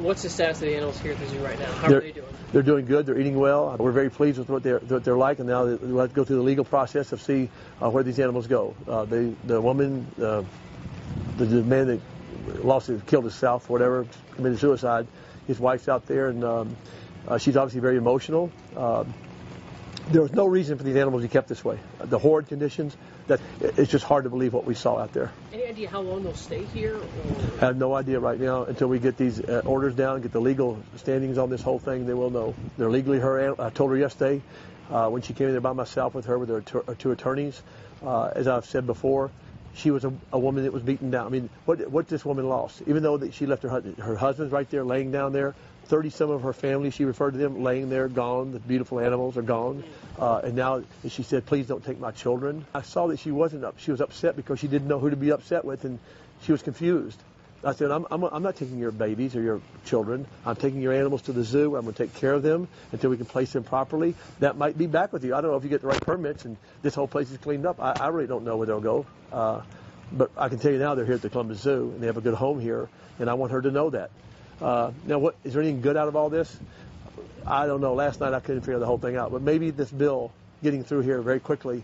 What's the status of the animals here at the zoo right now? How are they doing? They're doing good. They're eating well. We're very pleased with what they're like, and now we'll have to go through the legal process to see where these animals go. The woman, the man that killed himself, whatever, committed suicide, his wife's out there, and she's obviously very emotional. There was no reason for these animals to be kept this way. The horrid conditions, it's just hard to believe what we saw out there. Any idea how long they'll stay here? I have no idea right now until we get these orders down, get the legal standings on this whole thing. They will know. They're legally her. I told her yesterday when she came in there by myself with her, with her two attorneys. As I've said before, she was a woman that was beaten down. I mean, what this woman lost, even though that she left her husband's right there laying down there, 30-some of her family, she referred to them, laying there, gone. The beautiful animals are gone. And now she said, please don't take my children. I saw that she was upset because she didn't know who to be upset with, and she was confused. I said, I'm not taking your babies or your children. I'm taking your animals to the zoo. I'm going to take care of them until we can place them properly. That might be back with you. I don't know if you get the right permits and this whole place is cleaned up. I really don't know where they'll go. But I can tell you now they're here at the Columbus Zoo, and they have a good home here, and I want her to know that. Now, is there anything good out of all this? I don't know. Last night I couldn't figure the whole thing out. But maybe this bill getting through here very quickly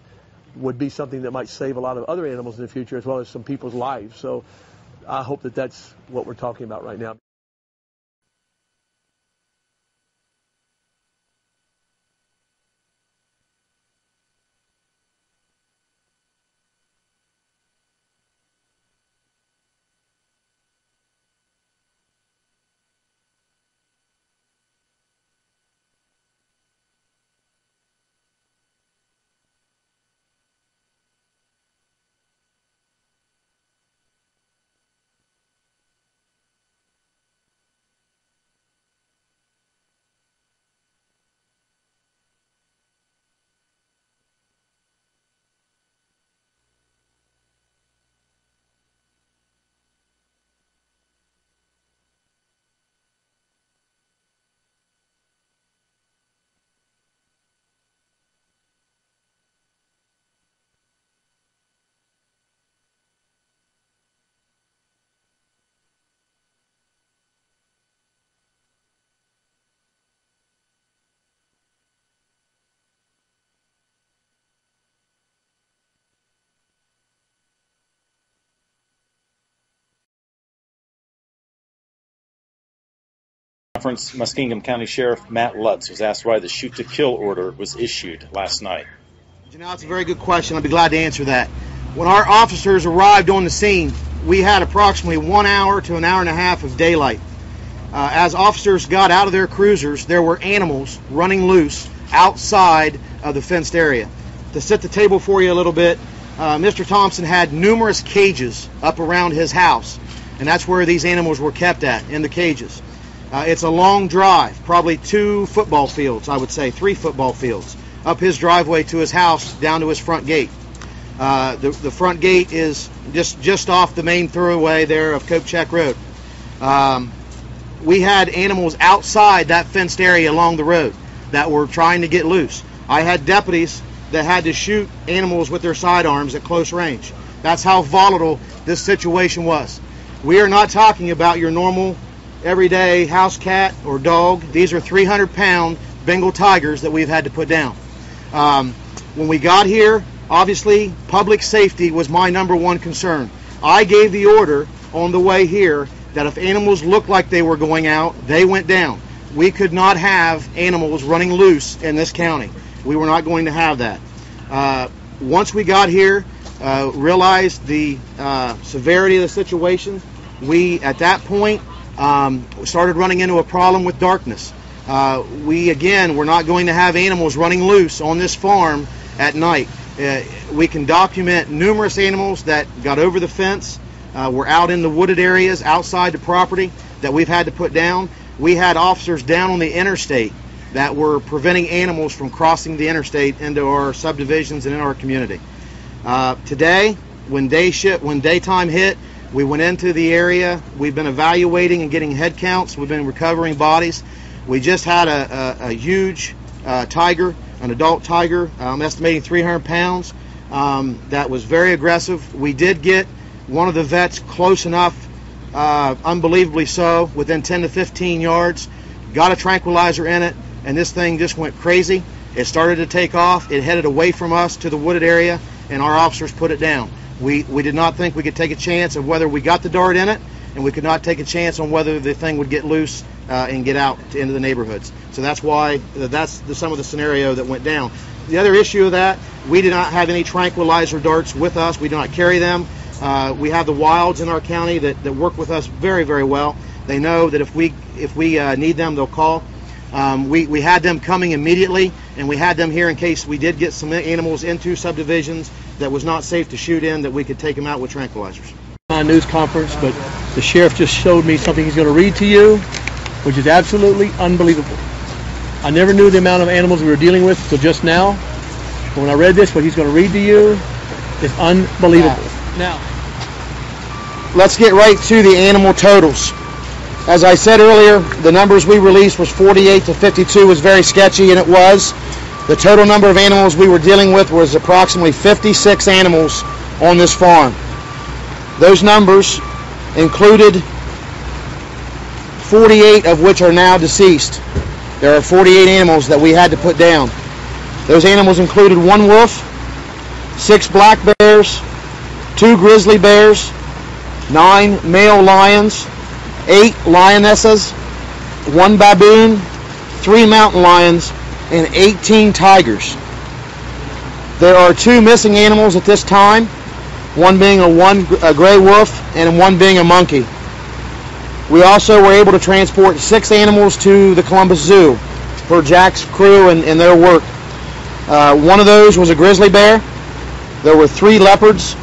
would be something that might save a lot of other animals in the future as well as some people's lives. So I hope that that's what we're talking about right now. Muskingum County Sheriff Matt Lutz was asked why the shoot-to-kill order was issued last night. You know, it's a very good question. I'll be glad to answer that. When our officers arrived on the scene, we had approximately 1 hour to an hour and a half of daylight. As officers got out of their cruisers, there were animals running loose outside of the fenced area. To set the table for you a little bit, Mr. Thompson had numerous cages up around his house, and that's where these animals were kept at, in the cages. It's a long drive, probably 2 football fields, I would say, 3 football fields, up his driveway to his house, down to his front gate. The front gate is just off the main thoroughway there of Kopechak Road. We had animals outside that fenced area along the road that were trying to get loose. I had deputies that had to shoot animals with their sidearms at close range. That's how volatile this situation was. We are not talking about your normal everyday house cat or dog. These are 300-pound Bengal Tigers that we've had to put down. When we got here, obviously, public safety was my #1 concern. I gave the order on the way here that if animals looked like they were going out, they went down. We could not have animals running loose in this county. We were not going to have that. Once we got here, realized the severity of the situation, we, at that point, started running into a problem with darkness. Again, we're not going to have animals running loose on this farm at night. We can document numerous animals that got over the fence, were out in the wooded areas outside the property that we've had to put down. We had officers down on the interstate that were preventing animals from crossing the interstate into our subdivisions and in our community. Today, when daytime hit, we went into the area. We've been evaluating and getting head counts. We've been recovering bodies. We just had a huge tiger, an adult tiger, I'm estimating 300 pounds, that was very aggressive. We did get one of the vets close enough unbelievably so, within 10 to 15 yards. Got a tranquilizer in it, and this thing just went crazy. It started to take off. It headed away from us to the wooded area, and our officers put it down. We did not think we could take a chance of whether we got the dart in it, and we could not take a chance on whether the thing would get loose and get out into the neighborhoods. So that's why that's some of the scenario that went down. The other issue of that, we did not have any tranquilizer darts with us. We do not carry them. We have the wilds in our county that work with us very, very well. They know that if we need them, they'll call. We had them coming immediately, and we had them here in case we did get some animals into subdivisions that was not safe to shoot in, that we could take them out with tranquilizers. My news conference, but the sheriff just showed me something he's going to read to you, which is absolutely unbelievable. I never knew the amount of animals we were dealing with until just now. But when I read this, what he's going to read to you is unbelievable. Now, let's get right to the animal totals. As I said earlier, the numbers we released was 48 to 52 was very sketchy, and it was. The total number of animals we were dealing with was approximately 56 animals on this farm. Those numbers included 48 of which are now deceased. There are 48 animals that we had to put down. Those animals included 1 wolf, 6 black bears, 2 grizzly bears, 9 male lions, 8 lionesses, 1 baboon, 3 mountain lions, and 18 tigers. There are 2 missing animals at this time, one being a gray wolf and one being a monkey. We also were able to transport 6 animals to the Columbus Zoo for Jack's crew and their work. One of those was a grizzly bear. There were 3 leopards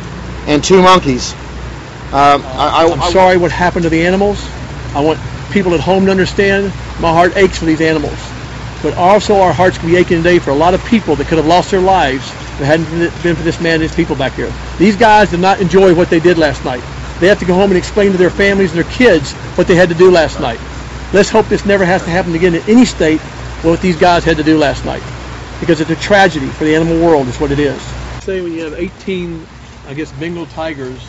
and 2 monkeys. I'm sorry what happened to the animals. I want people at home to understand my heart aches for these animals. But also our hearts can be aching today for a lot of people that could have lost their lives if it hadn't been for this man and his people back here. These guys did not enjoy what they did last night. They have to go home and explain to their families and their kids what they had to do last night. Let's hope this never has to happen again in any state what these guys had to do last night. Because it's a tragedy for the animal world is what it is. Say when you have 18, I guess, Bengal tigers.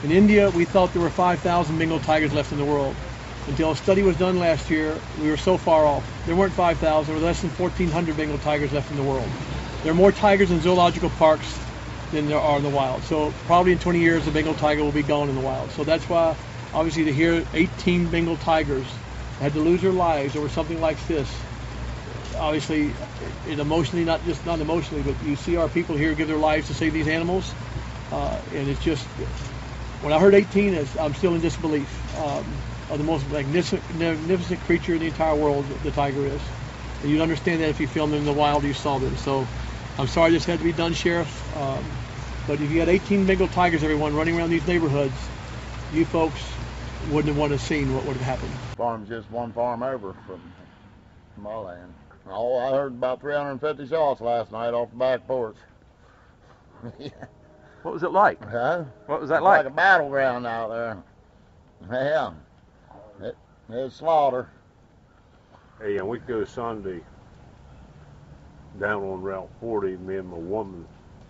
In India, we thought there were 5,000 Bengal tigers left in the world. Until a study was done last year, we were so far off. There weren't 5,000, there were less than 1,400 Bengal tigers left in the world. There are more tigers in zoological parks than there are in the wild. So probably in 20 years, the Bengal tiger will be gone in the wild. So that's why, obviously, to hear 18 Bengal tigers had to lose their lives over something like this, obviously, it emotionally, not emotionally, but you see our people here give their lives to save these animals, and it's just, when I heard 18, I'm still in disbelief of the most magnificent creature in the entire world, the tiger is. And you'd understand that if you filmed them in the wild, you saw them. So I'm sorry this had to be done, Sheriff. But if you had 18 Bengal tigers, everyone, running around these neighborhoods, you folks wouldn't have wanted to seen what would have happened. Farm's just one farm over from my land. Oh, I heard about 350 shots last night off the back porch. Yeah. What was it like? Huh? What was that like? Like a battleground out there. Yeah. It's slaughter. Hey, and we go Sunday down on Route 40. Me and my woman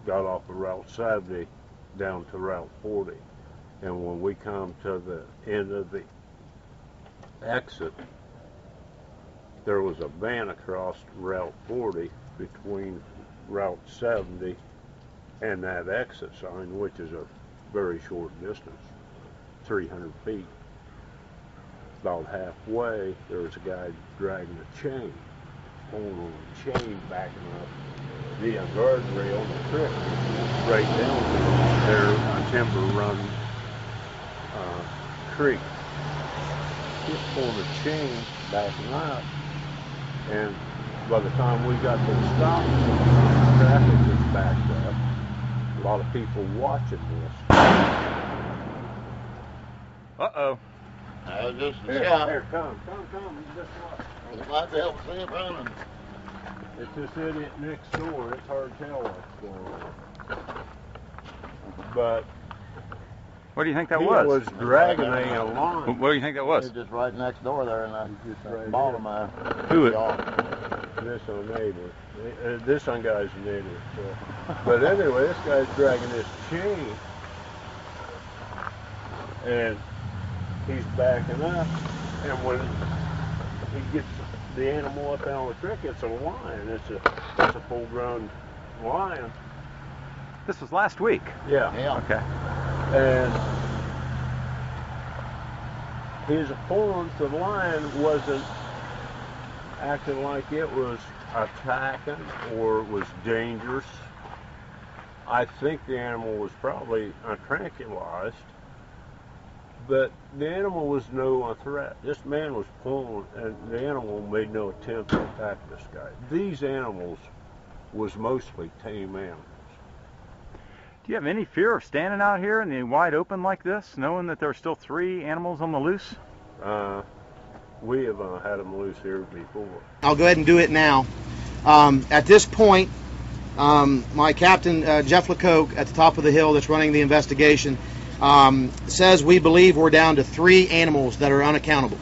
got off of Route 70 down to Route 40. And when we come to the end of the exit, there was a van across Route 40 between Route 70 and that exit sign, which is a very short distance, 300 feet. About halfway, there was a guy dragging a chain, pulling on a chain, backing up the guardrail on the creek, right down there on Timber Run Creek. He's pulling a chain, backing up, and by the time we got to the stop, traffic was backed up. A lot of people watching this. Uh-oh. Just Here, yeah. here, come. Just watch. I'd like to help see it running. It's this idiot next door. It's hard to tell what's going on. But What do you think that he was? dragging a line. What do you think that was? It's just right next door there in Just the right bottom there. of Who it? This on neighbor. This on guy's neighbor. So. But anyway, this guy's dragging this chain. And he's backing up, and when he gets the animal up on the creek, it's a lion. It's a full-grown lion. This was last week. Yeah. Okay. And his opponent, the lion, wasn't acting like it was attacking or was dangerous. I think the animal was probably tranquilized, but the animal was no threat. This man was pulling, and the animal made no attempt to attack this guy. These animals was mostly tame animals. Do you have any fear of standing out here in the wide open like this, knowing that there are still 3 animals on the loose? We have had them loose here before. I'll go ahead and do it now. At this point, my captain, Jeff Lecoq, at the top of the hill that's running the investigation, says we believe we're down to 3 animals that are unaccountable.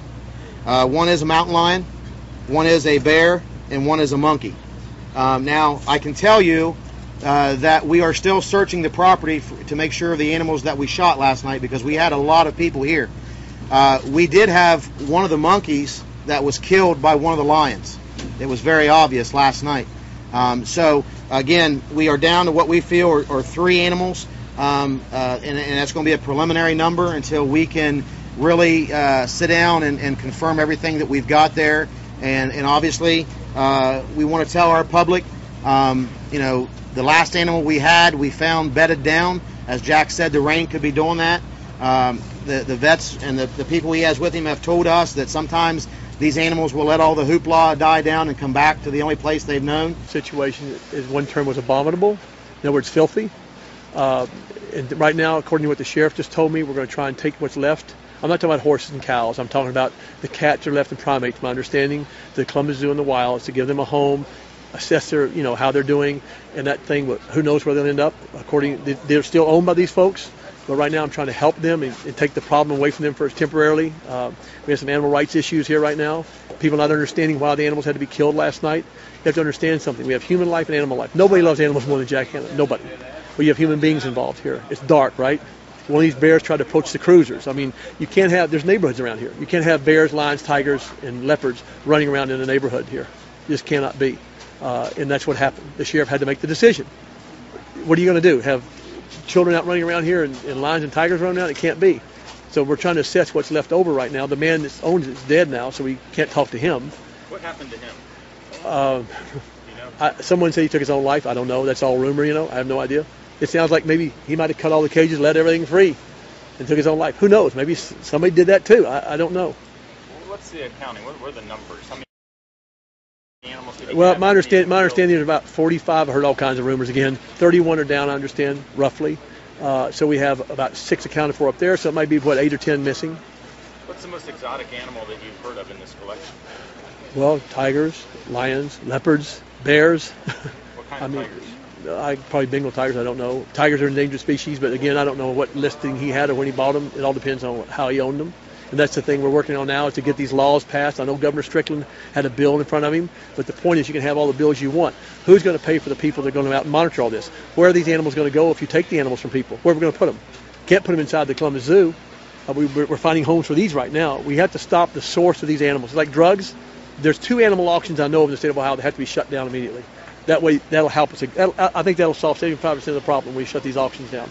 One is a mountain lion, one is a bear, and one is a monkey. Now, I can tell you that we are still searching the property to make sure of the animals that we shot last night, because we had a lot of people here. We did have one of the monkeys that was killed by one of the lions. It was very obvious last night. So, again, we are down to what we feel are 3 animals, and that's going to be a preliminary number until we can really sit down and confirm everything that we've got there. And obviously, we want to tell our public, the last animal we had, we found bedded down. As Jack said, the rain could be doing that. The vets and the people he has with him have told us that sometimes these animals will let all the hoopla die down and come back to the only place they've known. Situation is, one term was abominable. In other words, filthy. And right now, according to what the sheriff just told me, we're going to try and take what's left. I'm not talking about horses and cows. I'm talking about the cats that are left and primates. My understanding, the Columbus Zoo in the wild is to give them a home, assess their, how they're doing, and that thing. Who knows where they'll end up? They're still owned by these folks. But right now I'm trying to help them and take the problem away from them first temporarily. We have some animal rights issues here right now. People not understanding why the animals had to be killed last night. You have to understand something. We have human life and animal life. Nobody loves animals more than Jack Hanna. Nobody. But you have human beings involved here. It's dark, right? One of these bears tried to approach the cruisers. I mean, there's neighborhoods around here. You can't have bears, lions, tigers, and leopards running around in a neighborhood here. It just cannot be. And that's what happened. The sheriff had to make the decision. What are you going to do? Have children out running around here and lions and tigers running around? It can't be. So we're trying to assess what's left over right now. The man that owns it is dead now, so we can't talk to him. What happened to him? Someone said he took his own life. I don't know. That's all rumor, I have no idea. It sounds like maybe he might have cut all the cages, let everything free, and took his own life. Who knows? Maybe somebody did that too. I don't know. What's the accounting? What were the numbers? How many animals did he Well, have? my understanding is about 45. I heard all kinds of rumors again. 31 are down, I understand, roughly. So we have about 6 accounted for up there, so it might be, 8 or 10 missing. What's the most exotic animal that you've heard of in this collection? Well, tigers, lions, leopards, bears. What kind of tigers? Probably Bengal tigers, I don't know. Tigers are an endangered species, but again, I don't know what listing he had or when he bought them. It all depends on how he owned them. And that's the thing we're working on now, is to get these laws passed. I know Governor Strickland had a bill in front of him, but the point is you can have all the bills you want. Who's going to pay for the people that are going to go out and monitor all this? Where are these animals going to go if you take the animals from people? Where are we going to put them? Can't put them inside the Columbus Zoo. We're finding homes for these right now. We have to stop the source of these animals. Like drugs, there's 2 animal auctions I know of in the state of Ohio that have to be shut down immediately. That way, that'll help us. I think that'll solve 75% of the problem when we shut these auctions down.